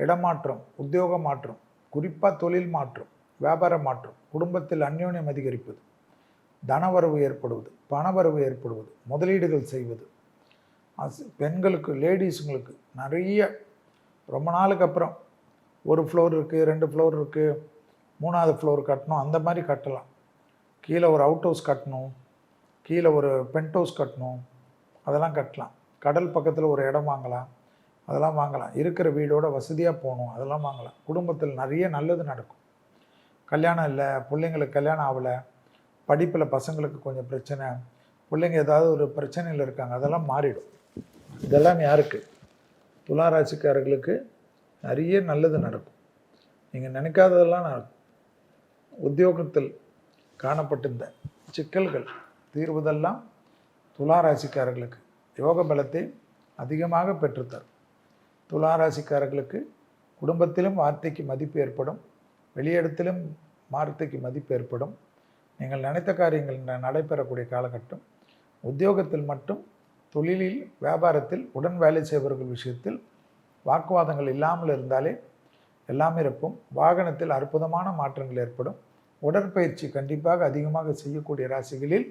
இடமாற்றம், உத்தியோக மாற்றம், குறிப்பாக தொழில் மாற்றம், வியாபார மாற்றம், குடும்பத்தில் அந்யோன்யம் அதிகரிப்பது, தனவரவு ஏற்படுவது, பணவரவு ஏற்படுவது, முதலீடுகள் செய்வது, பெண்களுக்கு லேடிஸுங்களுக்கு நிறைய ரொம்ப நாளுக்கு அப்புறம் ஒரு ஃப்ளோர் இருக்குது, 2 ஃப்ளோர் இருக்குது, 3வது ஃப்ளோர் கட்டணும், அந்த மாதிரி கட்டலாம். கீழே ஒரு அவுட் ஹவுஸ் கட்டணும், கீழே ஒரு பென்ட் ஹவுஸ் கட்டணும், அதெல்லாம் கட்டலாம். கடல் பக்கத்தில் ஒரு இடம் வாங்கலாம், அதெல்லாம் வாங்கலாம். இருக்கிற வீடோட வசதியாக போகணும், அதெல்லாம் வாங்கலாம். குடும்பத்தில் நிறைய நல்லது நடக்கும். கல்யாணம் இல்லை, பிள்ளைங்களுக்கு கல்யாணம் ஆகலை, படிப்பில் பசங்களுக்கு கொஞ்சம் பிரச்சனை, பிள்ளைங்க ஏதாவது ஒரு பிரச்சனையில் இருக்காங்க, அதெல்லாம் மாறிடும். இதெல்லாம் யாருக்கு? துலா ராசிக்காரர்களுக்கு நிறைய நல்லது நடக்கும். நீங்கள் நினைக்காததெல்லாம் நடக்கும். உத்தியோகத்தில் காணப்பட்டிருந்த சிக்கல்கள் தீர்வதெல்லாம் துலா ராசிக்காரர்களுக்கு யோக பலத்தை அதிகமாக பெற்றுத்தரும். துலா ராசிக்காரர்களுக்கு குடும்பத்திலும் வார்த்தைக்கு மதிப்பு ஏற்படும், வெளியிடத்திலும் வார்த்தைக்கு மதிப்பு ஏற்படும். நீங்கள் நினைத்த காரியங்கள் நடைபெறக்கூடிய காலகட்டம். உத்தியோகத்தில் மட்டும், தொழிலில், வியாபாரத்தில், உடன் வேலை செய்பவர்கள் விஷயத்தில் வாக்குவாதங்கள் இல்லாமல் இருந்தாலே எல்லாமே இருக்கும். வாகனத்தில் அற்புதமான மாற்றங்கள் ஏற்படும். உடற்பயிற்சி கண்டிப்பாக அதிகமாக செய்யக்கூடிய ராசிகளில்